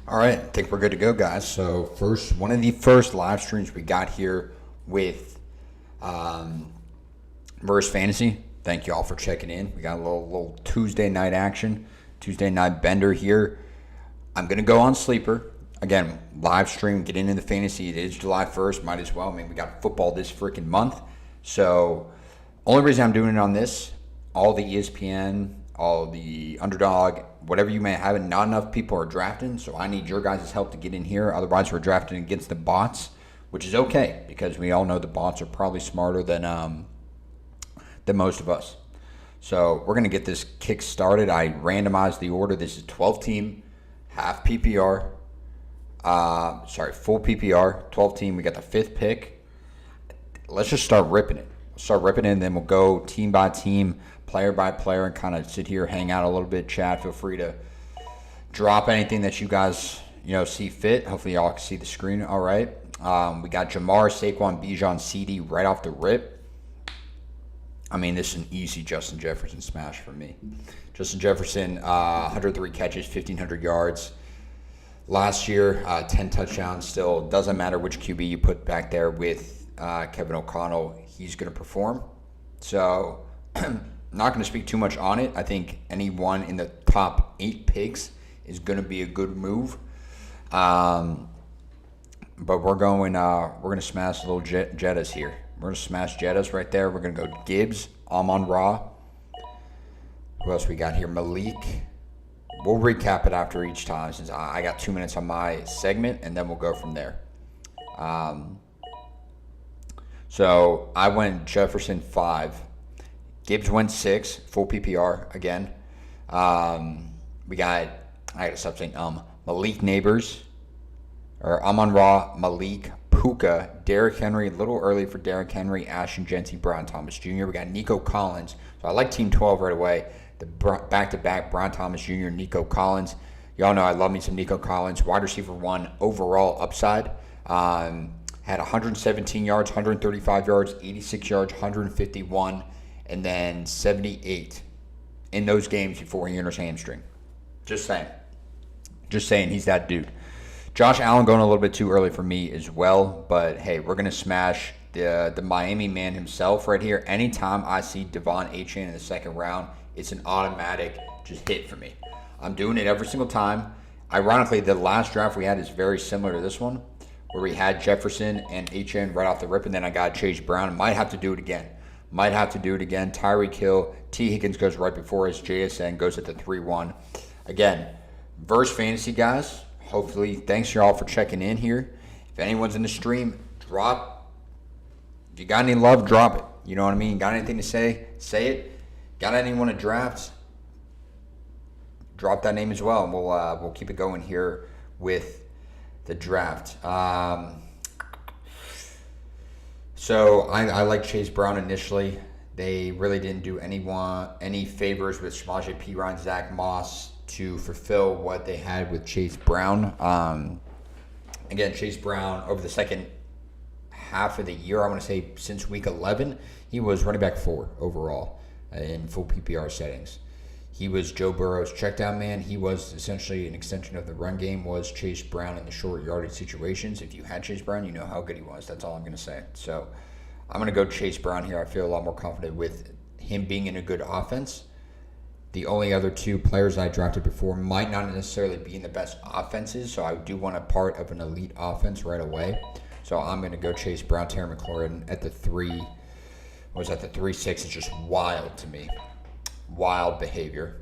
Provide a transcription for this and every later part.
All right, I think we're good to go, guys. So one of the first live streams we got here with um, Verse Fantasy. Thank you all for checking in. We got a little Tuesday night action, Tuesday night bender here. I'm gonna go on sleeper again. Live stream, get into the fantasy. It is July 1st. Might as well. I mean, we got football this freaking month. So only reason I'm doing it on this, all the ESPN, all the underdog, whatever you may have, and not enough people are drafting. So I need your guys' help to get in here. Otherwise, we're drafting against the bots, which is okay because we all know the bots are probably smarter than most of us. So we're gonna get this kick started. I randomized the order. This is 12 team, half PPR. Full PPR, 12 team. We got the fifth pick. Let's just start ripping it. And then we'll go team by team, player by player, and kind of sit here, hang out a little bit, chat. Feel free to drop anything that you guys see fit. Hopefully, y'all can see the screen. All right. We got Jamar, Saquon, Bijan, CD right off the rip. I mean, this is an easy Justin Jefferson smash for me. Justin Jefferson, 103 catches, 1,500 yards. Last year, 10 touchdowns. Still, doesn't matter which QB you put back there with Kevin O'Connell, he's going to perform. So, not going to speak too much on it. I think anyone in the top 8 picks is going to be a good move. But we're going to smash little Jettas here. We're going to smash Jettas right there. We're going to go Gibbs, Amon-Ra. Who else we got here? Malik. We'll recap it after each time since I got 2 minutes on my segment, and then we'll go from there. So I went Jefferson 5. Gibbs went 6, full PPR again. I got to stop saying Malik Neighbors, or Amon-Ra, Malik, Puka, Derrick Henry, a little early for Derrick Henry, Ashton Jeanty, Brian Thomas Jr. We got Nico Collins. So I like Team 12 right away. The back-to-back Brian Thomas Jr., Nico Collins. Y'all know I love me some Nico Collins. Wide receiver 1 overall upside. Had 117 yards, 135 yards, 86 yards, 151, and then 78 in those games before he enters hamstring. Just saying he's that dude. Josh Allen going a little bit too early for me as well, but hey, we're going to smash the Miami man himself right here. Anytime I see Devon Achane in the second round, it's an automatic just hit for me. I'm doing it every single time. Ironically, the last draft we had is very similar to this one, where we had Jefferson and Achane right off the rip, and then I got Chase Brown. Might have to do it again. Tyreek Hill, T. Higgins goes right before us. JSN goes at the 3-1. Again, Verse Fantasy guys, hopefully, thanks y'all for checking in here. If anyone's in the stream, drop. If you got any love, drop it. You know what I mean? Got anything to say? Say it. Got anyone to draft? Drop that name as well, and we'll keep it going here with the draft. So I like Chase Brown initially. They really didn't do any favors with Samaje Perine, Zach Moss to fulfill what they had with Chase Brown. Again, Chase Brown over the second half of the year, I want to say since week 11, he was running back 4 overall in full PPR settings. He was Joe Burrow's checkdown man. He was essentially an extension of the run game, was Chase Brown in the short yardage situations. If you had Chase Brown, you know how good he was. That's all I'm going to say. So I'm going to go Chase Brown here. I feel a lot more confident with him being in a good offense. The only other 2 players I drafted before might not necessarily be in the best offenses, so I do want a part of an elite offense right away. So I'm going to go Chase Brown. Terry McLaurin at the 3. Was at the 3-6. It's just wild to me. Wild behavior.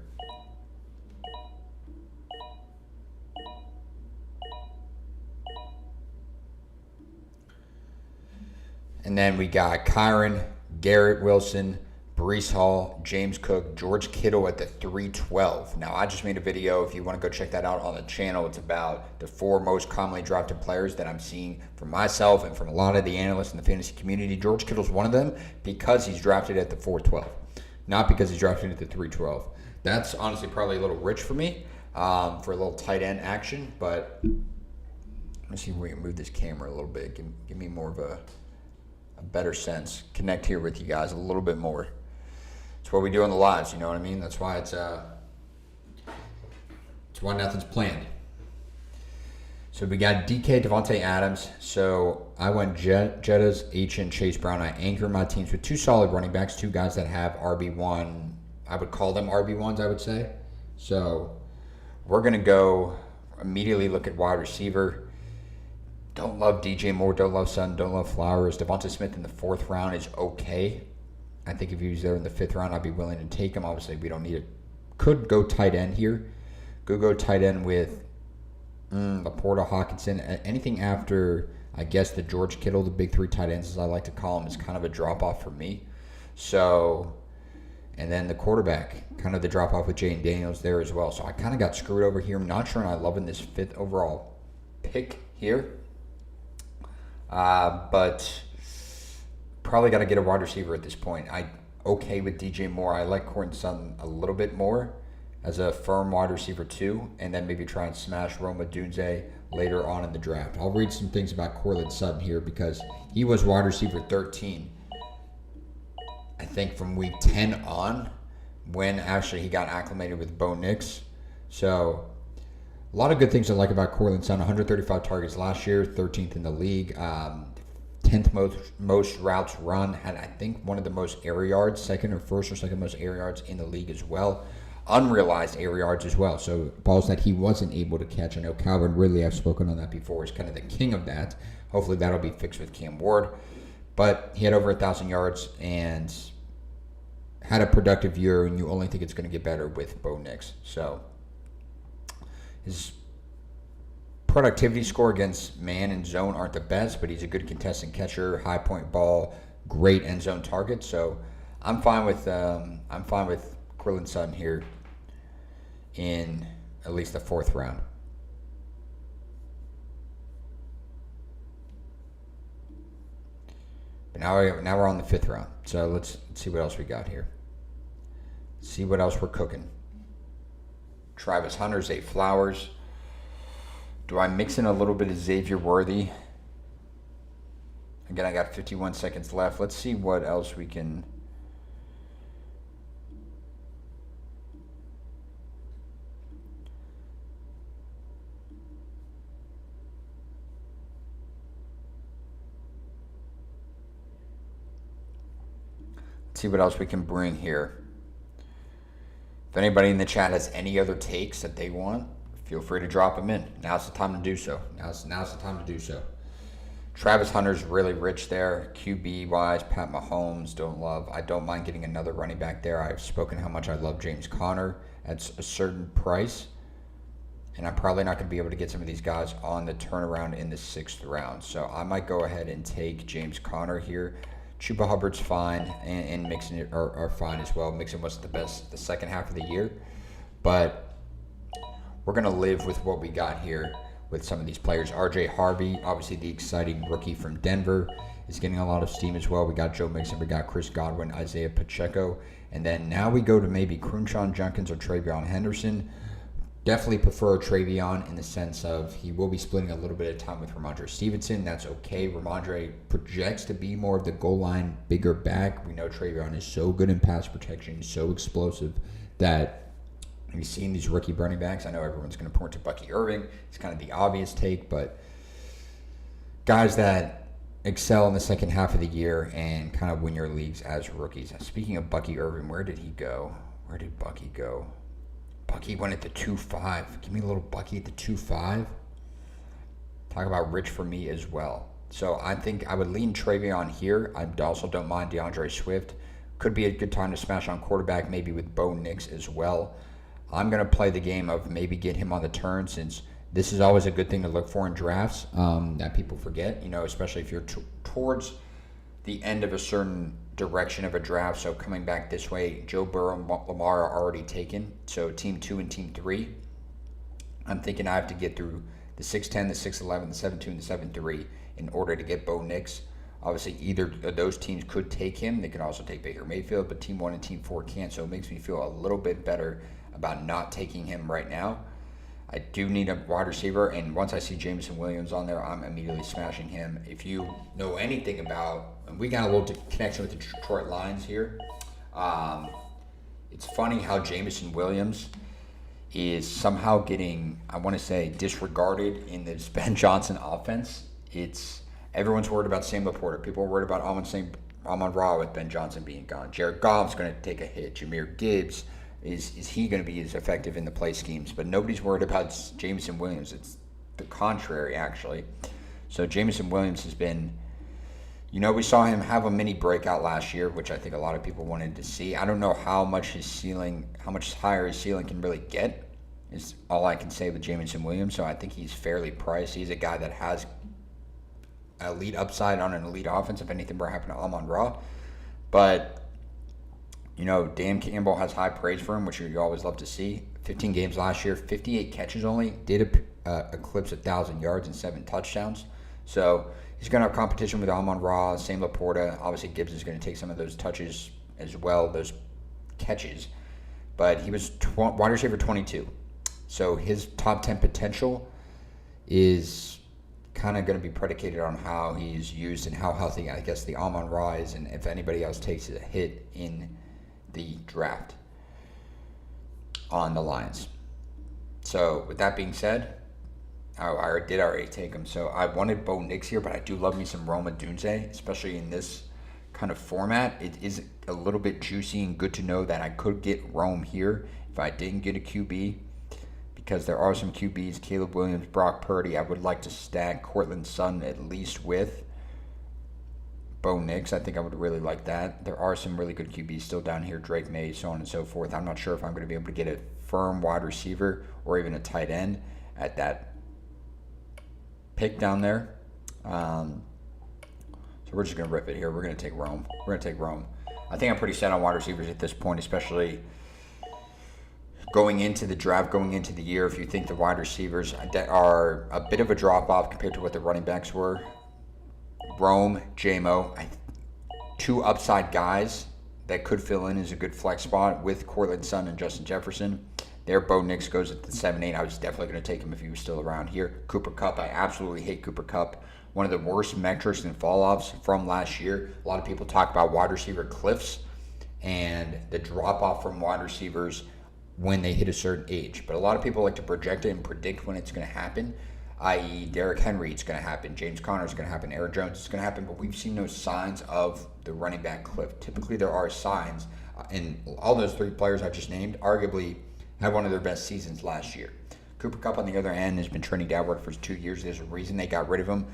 And then we got Kyron, Garrett Wilson, Breece Hall, James Cook, George Kittle at the 312. Now, I just made a video. If you want to go check that out on the channel, it's about the 4 most commonly drafted players that I'm seeing from myself and from a lot of the analysts in the fantasy community. George Kittle's one of them because he's drafted at the 412, not because he's drafted at the 312. That's honestly probably a little rich for me for a little tight end action, but let's see if we can move this camera a little bit. Give me more of a better sense. Connect here with you guys a little bit more. It's what we do on the lives, you know what I mean? That's why it's why nothing's planned. So we got DK, Devontae Adams. So I went Jettas, H, and Chase Brown. I anchor my teams with two solid running backs, two guys that have RB1. I would call them RB1s, I would say. So we're going to go immediately look at wide receiver. Don't love DJ Moore, don't love Sutton, don't love Flowers. Devonta Smith in the 4th round is okay. I think if he was there in the 5th round, I'd be willing to take him. Obviously, we don't need it. Could go tight end here. Could go tight end with Laporta, Hawkinson. Anything after, I guess, the George Kittle, the big 3 tight ends, as I like to call them, is kind of a drop-off for me. So, and then the quarterback, kind of the drop-off with Jayden Daniels there as well. So I kind of got screwed over here. I'm not sure I'm loving this 5th overall pick here. But probably got to get a wide receiver at this point. Okay with DJ Moore. I like Courtland Sutton a little bit more as a firm wide receiver too, and then maybe try and smash Rome Odunze later on in the draft. I'll read some things about Courtland Sutton here because he was wide receiver 13, I think, from week 10 on, when actually he got acclimated with Bo Nix. So a lot of good things I like about Courtland Sutton. 135 targets last year, 13th in the league. 10th most routes run. Had, I think, one of the most air yards, first or second most air yards in the league as well. Unrealized air yards as well. So balls that he wasn't able to catch. I know Calvin Ridley, I've spoken on that before, is kind of the king of that. Hopefully that'll be fixed with Cam Ward. But he had over 1,000 yards and had a productive year, and you only think it's going to get better with Bo Nix. So his productivity score against man and zone aren't the best, but he's a good contestant catcher, high point ball, great end zone target. So I'm fine with Courtland Sutton here in at least the 4th round. But now we're on the 5th round. So let's see what else we got here. See what else we're cooking. Travis Hunter, Zay Flowers. Do I mix in a little bit of Xavier Worthy? Again, I got 51 seconds left. Let's see what else we can. Let's see what else we can bring here. If anybody in the chat has any other takes that they want, feel free to drop them in. Now's the time to do so. Now's the time to do so. Travis Hunter's really rich there. QB-wise, Pat Mahomes, I don't mind getting another running back there. I've spoken how much I love James Conner at a certain price. And I'm probably not going to be able to get some of these guys on the turnaround in the 6th round. So I might go ahead and take James Conner here. Chuba Hubbard's fine, and Mixon are fine as well. Mixon wasn't the best the second half of the year. But we're going to live with what we got here with some of these players. RJ Harvey, obviously the exciting rookie from Denver, is getting a lot of steam as well. We got Joe Mixon, we got Chris Godwin, Isaiah Pacheco. And then now we go to maybe Crenshaw Jenkins or Travion Henderson. Definitely prefer Travion in the sense of he will be splitting a little bit of time with Ramondre Stevenson. That's okay. Ramondre projects to be more of the goal line, bigger back. We know Travion is so good in pass protection, so explosive that we've seen these rookie running backs. I know everyone's going to point to Bucky Irving. It's kind of the obvious take, but guys that excel in the second half of the year and kind of win your leagues as rookies. Speaking of Bucky Irving, where did he go? Where did Bucky go? Bucky went at the 2.5. Give me a little Bucky at the 2.5. Talk about rich for me as well. So I think I would lean Travion here. I also don't mind DeAndre Swift. Could be a good time to smash on quarterback, maybe with Bo Nix as well. I'm going to play the game of maybe get him on the turn, since this is always a good thing to look for in drafts that people forget, especially if you're towards the end of a certain direction of a draft. So coming back this way, Joe Burrow and Lamar are already taken. So team 2 and team 3. I'm thinking I have to get through the 6'10", the 6'11", the 7'2", and the 7'3" in order to get Bo Nix. Obviously, either of those teams could take him. They could also take Baker Mayfield, but team 1 and team 4 can't. So it makes me feel a little bit better about not taking him right now. I do need a wide receiver, and once I see Jameson Williams on there, I'm immediately smashing him. If you know anything about, and we got a little connection with the Detroit Lions here. It's funny how Jameson Williams is somehow getting, I want to say, disregarded in this Ben Johnson offense. Everyone's worried about Sam Laporta. People are worried about Amon-Ra with Ben Johnson being gone. Jared Goff's going to take a hit. Jahmyr Gibbs, is he going to be as effective in the play schemes? But nobody's worried about Jameson Williams. It's the contrary, actually. So Jameson Williams has been, we saw him have a mini breakout last year, which I think a lot of people wanted to see. I don't know how much higher his ceiling can really get, is all I can say with Jameson Williams. So I think he's fairly priced. He's a guy that has elite upside on an elite offense if anything were to happen to Amon-Ra. But, Dan Campbell has high praise for him, which you always love to see. 15 games last year, 58 catches only, did eclipse 1,000 yards and 7 touchdowns. So he's going to have competition with Amon-Ra, Sam Laporta. Obviously, Gibbs is going to take some of those touches as well, those catches. But he was wide receiver 22. So his top 10 potential is kind of going to be predicated on how he's used and how healthy, I guess, the Amon-Ra is, and if anybody else takes a hit in the draft on the Lions. So with that being said, I did already take him. So I wanted Bo Nix here, but I do love me some Rome Odunze, especially in this kind of format. It is a little bit juicy and good to know that I could get Rome here if I didn't get a QB, because there are some QBs, Caleb Williams, Brock Purdy. I would like to stack Cortland Sutton at least with Bo Nix. I think I would really like that. There are some really good QBs still down here, Drake May, so on and so forth. I'm not sure if I'm going to be able to get a firm wide receiver or even a tight end at that pick down there. So we're just going to rip it here. We're going to take Rome. I think I'm pretty set on wide receivers at this point, especially going into the draft, going into the year. If you think the wide receivers are a bit of a drop-off compared to what the running backs were, Rome, J-Mo, 2 upside guys that could fill in as a good flex spot with Cortland Sutton and Justin Jefferson. There, Bo Nix goes at the 7-8. I was definitely going to take him if he was still around here. Cooper Kupp, I absolutely hate Cooper Kupp. One of the worst metrics and fall-offs from last year. A lot of people talk about wide receiver cliffs and the drop-off from wide receivers when they hit a certain age. But a lot of people like to project it and predict when it's going to happen, i.e. Derrick Henry, it's going to happen. James Conner, it's going to happen. Aaron Jones, it's going to happen. But we've seen no signs of the running back cliff. Typically, there are signs. And all those 3 players I just named arguably had one of their best seasons last year. Cooper Kupp, on the other end, has been trending downward for 2 years. There's a reason they got rid of him.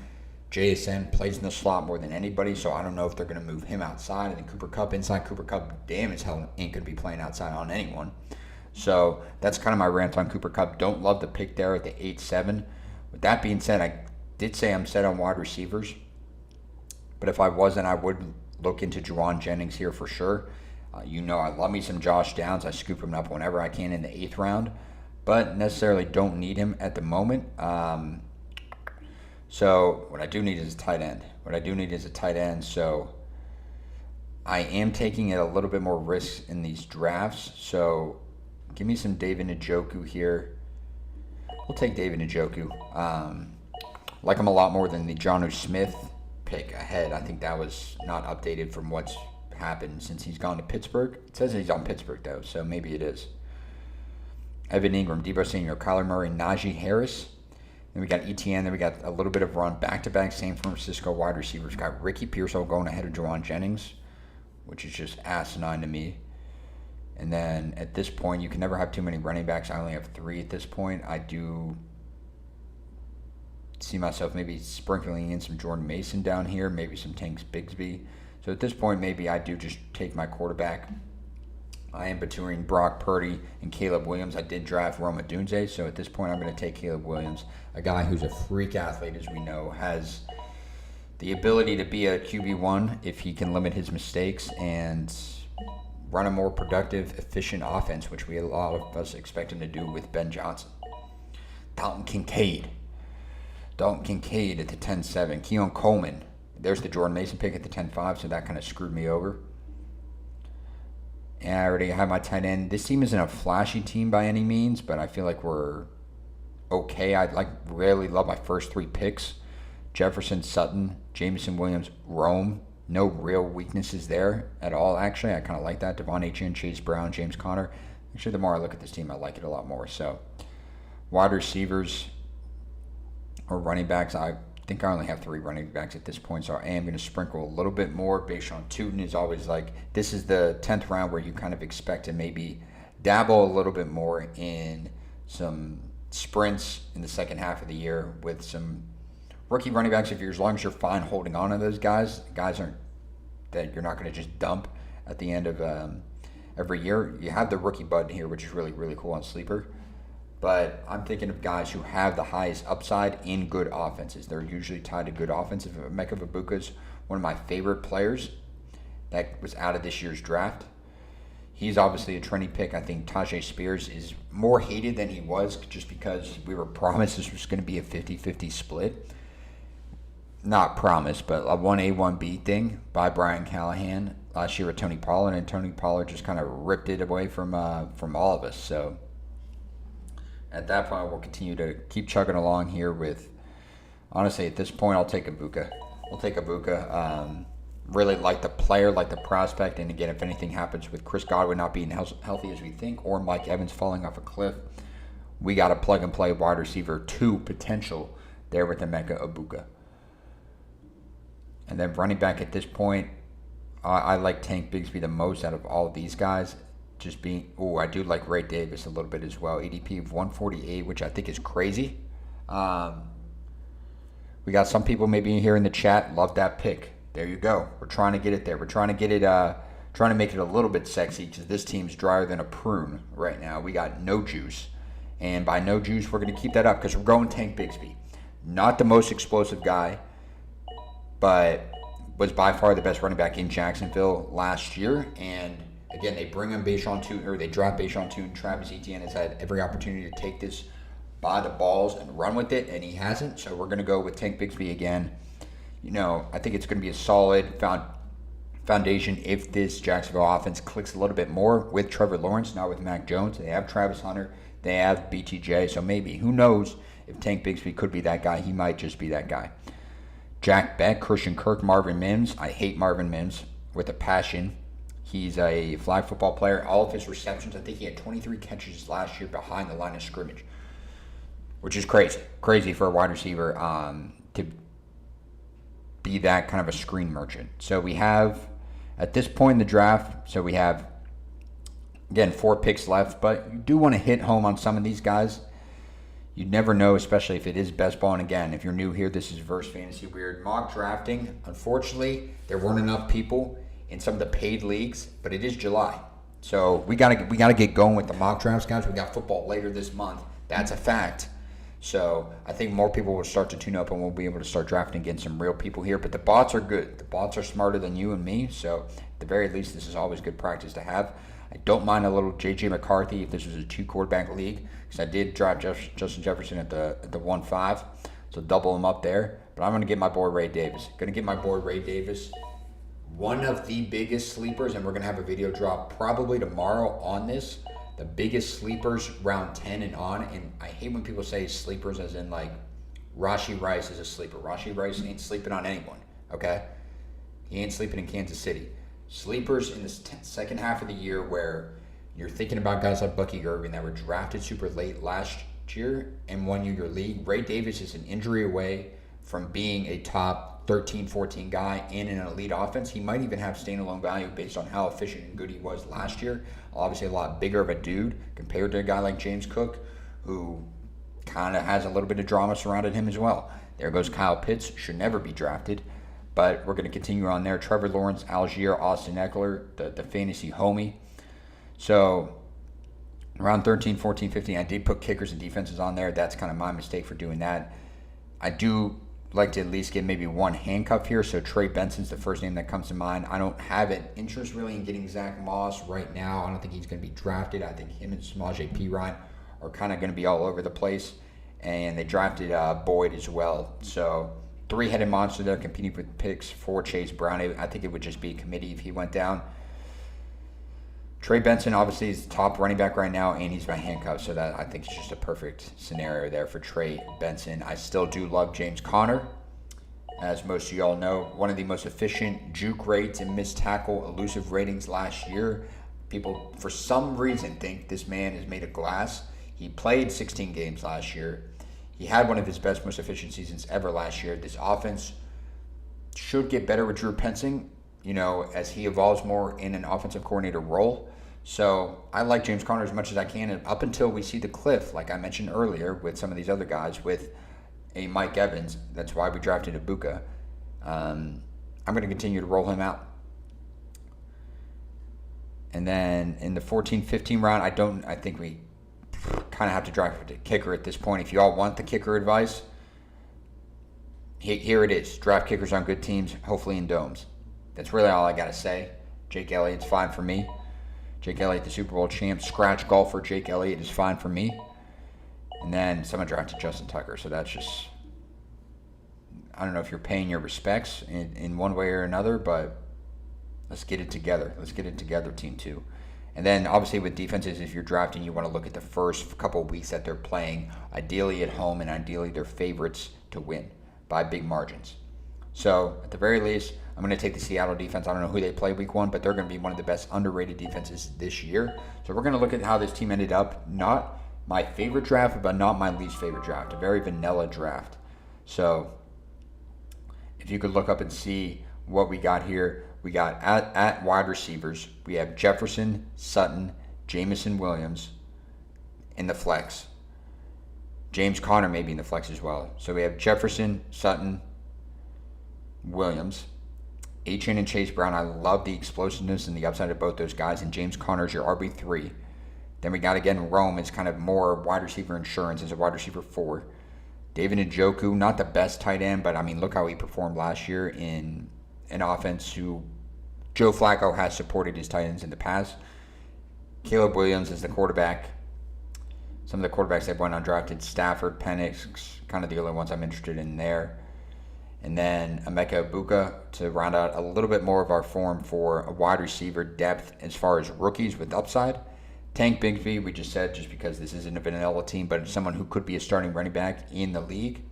JSN plays in the slot more than anybody, so I don't know if they're going to move him outside. And then Cooper Kupp inside. Cooper Kupp, damn as hell, ain't going to be playing outside on anyone. So that's kind of my rant on Cooper Kupp. Don't love the pick there at the 8-7. With that being said, I did say I'm set on wide receivers. But if I wasn't, I would look into Juwan Jennings here for sure. I love me some Josh Downs. I scoop him up whenever I can in the 8th round. But necessarily don't need him at the moment. So what I do need is a tight end. So I am taking it a little bit more risk in these drafts. So give me some David Njoku here. We'll take David Njoku. Like him a lot more than the Jonnu Smith pick ahead. I think that was not updated from what's happened since he's gone to Pittsburgh. It says he's on Pittsburgh, though, so maybe it is. Evan Ingram, Deebo Samuel, Kyler Murray, Najee Harris. Then we got ETN. Then we got a little bit of run. Back-to-back San Francisco wide receivers. Got Ricky Pearsall going ahead of Juwan Jennings, which is just asinine to me. And then at this point, you can never have too many running backs. I only have 3 at this point. I do see myself maybe sprinkling in some Jordan Mason down here, maybe some Tanks Bigsby. So at this point, maybe I do just take my quarterback. I am between Brock Purdy and Caleb Williams. I did draft Rome Odunze, so at this point, I'm going to take Caleb Williams, a guy who's a freak athlete, as we know, has the ability to be a QB1 if he can limit his mistakes and run a more productive, efficient offense, which a lot of us expect him to do with Ben Johnson. Dalton Kincaid at the 10-7. Keon Coleman. There's the Jordan Mason pick at the 10-5, so that kind of screwed me over. And I already have my tight end. This team isn't a flashy team by any means, but I feel like we're okay. I really love my first 3 picks. Jefferson, Sutton, Jameson Williams, Rome. No real weaknesses there at all, actually. I kind of like that. Devon Achane, Chase Brown, James Conner. Actually, the more I look at this team, I like it a lot more. So, wide receivers or running backs, I think I only have 3 running backs at this point, so I am going to sprinkle a little bit more. Bashan Tootin is always like, this is the 10th round where you kind of expect to maybe dabble a little bit more in some sprints in the second half of the year with some rookie running backs. If you're, as long as you're fine holding on to those guys aren't that you're not going to just dump at the end of every year. You have the rookie button here, which is really, really cool on Sleeper. But I'm thinking of guys who have the highest upside in good offenses. They're usually tied to good offenses. Emeka Egbuka is one of my favorite players that was out of this year's draft. He's obviously a trendy pick. I think Tyjae Spears is more hated than he was just because we were promised this was going to be a 50-50 split. Not promised, but a 1A, 1B thing by Brian Callahan last year with Tony Pollard, and Tony Pollard just kind of ripped it away from all of us. So at that point, we'll continue to keep chugging along here with, honestly, at this point, I'll take Egbuka. Really like the player, like the prospect, and again, if anything happens with Chris Godwin not being healthy as we think, or Mike Evans falling off a cliff, we got a plug-and-play wide receiver 2 potential there with Emeka Egbuka. And then running back at this point, I like Tank Bigsby the most out of all of these guys. I do like Ray Davis a little bit as well. ADP of 148, which I think is crazy. We got some people maybe here in the chat love that pick. There you go. We're trying to get it there. We're trying to get it, trying to make it a little bit sexy because this team's drier than a prune right now. We got no juice. And by no juice, we're going to keep that up because we're going Tank Bigsby. Not the most explosive guy, but was by far the best running back in Jacksonville last year. And again, they bring him Bashan Tootin, or they draft Bashan Tootin. Travis Etienne has had every opportunity to take this by the balls and run with it, and he hasn't. So we're going to go with Tank Bigsby again. I think it's going to be a solid foundation if this Jacksonville offense clicks a little bit more with Trevor Lawrence, not with Mac Jones. They have Travis Hunter. They have BTJ. So maybe, who knows if Tank Bigsby could be that guy. He might just be that guy. Jack Beck, Christian Kirk, Marvin Mims. I hate Marvin Mims with a passion. He's a flag football player. All of his receptions, I think he had 23 catches last year behind the line of scrimmage, which is crazy. Crazy for a wide receiver to be that kind of a screen merchant. So we have, at this point in the draft, we have, again, 4 picks left, but you do want to hit home on some of these guys. You never know, especially if it is best ball. And again, if you're new here, this is Verse Fantasy Weird. Mock drafting, unfortunately, there weren't enough people in some of the paid leagues, but it is July. So we gotta get going with the mock drafts, guys. We got football later this month. That's a fact. So I think more people will start to tune up and we'll be able to start drafting against some real people here. But the bots are good. The bots are smarter than you and me. So at the very least, this is always good practice to have. I don't mind a little J.J. McCarthy if this was a 2-quarterback league, because I did draft Justin Jefferson at the 1-5, so double him up there. But I'm going to get my boy Ray Davis. One of the biggest sleepers, and we're going to have a video drop probably tomorrow on this. The biggest sleepers round 10 and on. And I hate when people say sleepers as in like Rashee Rice is a sleeper. Rashee Rice ain't sleeping on anyone, okay? He ain't sleeping in Kansas City. Sleepers in the second half of the year where you're thinking about guys like Bucky Irving that were drafted super late last year and won you your league. Ray Davis is an injury away from being a top 13, 14 guy in an elite offense. He might even have standalone value based on how efficient and good he was last year. Obviously a lot bigger of a dude compared to a guy like James Cook, who kind of has a little bit of drama surrounded him as well. There goes Kyle Pitts, should never be drafted. But we're going to continue on there. Trevor Lawrence, Algier, Austin Eckler, the fantasy homie. So around 13, 14, 15, I did put kickers and defenses on there. That's kind of my mistake for doing that. I do like to at least get maybe one handcuff here. So Trey Benson's the first name that comes to mind. I don't have an interest really in getting Zach Moss right now. I don't think he's going to be drafted. I think him and Samaje Perine are kind of going to be all over the place. And they drafted Boyd as well. So 3-headed monster there competing for picks for Chase Brown. I think it would just be a committee if he went down. Trey Benson obviously is the top running back right now, and he's by handcuffs, so that I think is just a perfect scenario there for Trey Benson. I still do love James Conner. As most of y'all know, one of the most efficient juke rates and missed tackle elusive ratings last year. People, for some reason, think this man is made of glass. He played 16 games last year. He had one of his best, most efficient seasons ever last year. This offense should get better with Drew Pensing, as he evolves more in an offensive coordinator role. So I like James Conner as much as I can, and up until we see the cliff, like I mentioned earlier, with some of these other guys, with a Mike Evans. That's why we drafted Ibuka. I'm going to continue to roll him out. And then in the 14-15 round, I think we kind of have to draft a kicker at this point. If you all want the kicker advice, here it is. Draft kickers on good teams, hopefully in domes. That's really all I got to say. Jake Elliott's fine for me. Jake Elliott, the Super Bowl champ. Scratch golfer Jake Elliott is fine for me. And then someone drafted Justin Tucker. So that's just, I don't know if you're paying your respects in one way or another, but let's get it together. Let's get it together, Team 2. And then, obviously, with defenses, if you're drafting, you want to look at the first couple of weeks that they're playing, ideally at home, and ideally they're favorites to win by big margins. So, at the very least, I'm going to take the Seattle defense. I don't know who they play week 1, but they're going to be one of the best underrated defenses this year. So, we're going to look at how this team ended up. Not my favorite draft, but not my least favorite draft. A very vanilla draft. So, if you could look up and see what we got here. We got at wide receivers, we have Jefferson, Sutton, Jameson Williams in the flex. James Conner may be in the flex as well. So we have Jefferson, Sutton, Williams, Achane and Chase Brown. I love the explosiveness and the upside of both those guys. And James Conner is your RB3. Then we got, again, Rome. It's kind of more wide receiver insurance as a wide receiver 4. David Njoku, not the best tight end, but, look how he performed last year in an offense who Joe Flacco has supported his tight ends in the past. Caleb Williams is the quarterback. Some of the quarterbacks that went undrafted, Stafford, Penix, kind of the only ones I'm interested in there. And then Emeka Ibuka to round out a little bit more of our form for a wide receiver depth as far as rookies with upside. Tank Bigsby, we just said, just because this isn't a vanilla team, but someone who could be a starting running back in the league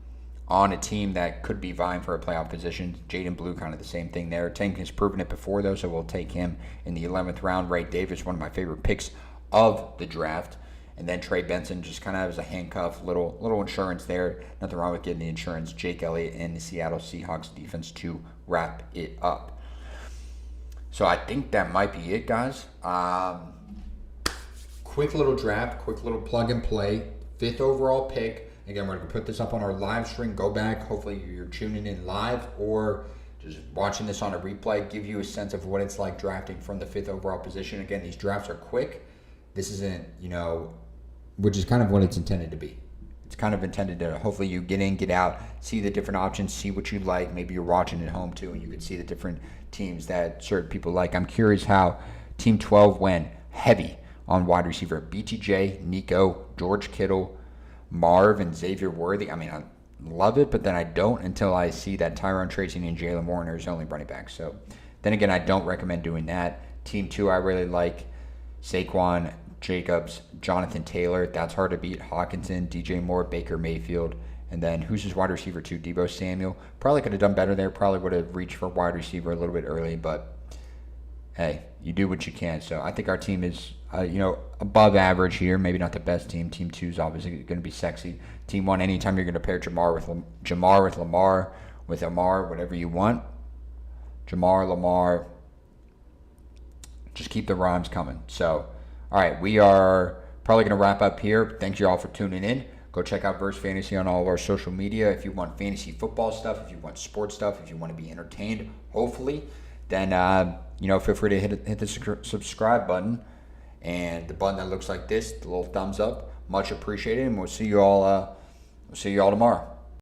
on a team that could be vying for a playoff position. Jaden Blue, kind of the same thing there. Tank has proven it before, though, so we'll take him in the 11th round. Ray Davis, one of my favorite picks of the draft. And then Trey Benson, just kind of as a handcuff, little insurance there. Nothing wrong with getting the insurance. Jake Elliott and the Seattle Seahawks defense to wrap it up. So I think that might be it, guys. Quick little draft, quick little plug and play. 5th overall pick. Again, we're going to put this up on our live stream. Go back. Hopefully you're tuning in live or just watching this on a replay. Give you a sense of what it's like drafting from the 5th overall position. Again, these drafts are quick. This isn't, which is kind of what it's intended to be. It's kind of intended to hopefully you get in, get out, see the different options, see what you like. Maybe you're watching at home too, and you can see the different teams that certain people like. I'm curious how Team 12 went heavy on wide receiver. BTJ, Nico, George Kittle, Marv, and Xavier Worthy. I love it, but then I don't until I see that Tyrone Tracy and Jalen Warner is only running back. So then again, I don't recommend doing that. Team 2, I really like Saquon, Jacobs, Jonathan Taylor. That's hard to beat. Hawkinson, DJ Moore, Baker Mayfield. And then who's his wide receiver 2? Deebo Samuel. Probably could have done better there. Probably would have reached for wide receiver a little bit early, but hey, you do what you can. So I think our team is, above average here. Maybe not the best team. Team 2 is obviously going to be sexy. Team 1, anytime you're going to pair Jamar with Lamar, with Amar, whatever you want. Jamar, Lamar. Just keep the rhymes coming. So, all right, we are probably going to wrap up here. Thanks you all for tuning in. Go check out Verse Fantasy on all of our social media. If you want fantasy football stuff, if you want sports stuff, if you want to be entertained, hopefully, then feel free to hit the subscribe button and the button that looks like this, the little thumbs up. Much appreciated, and we'll see you all tomorrow.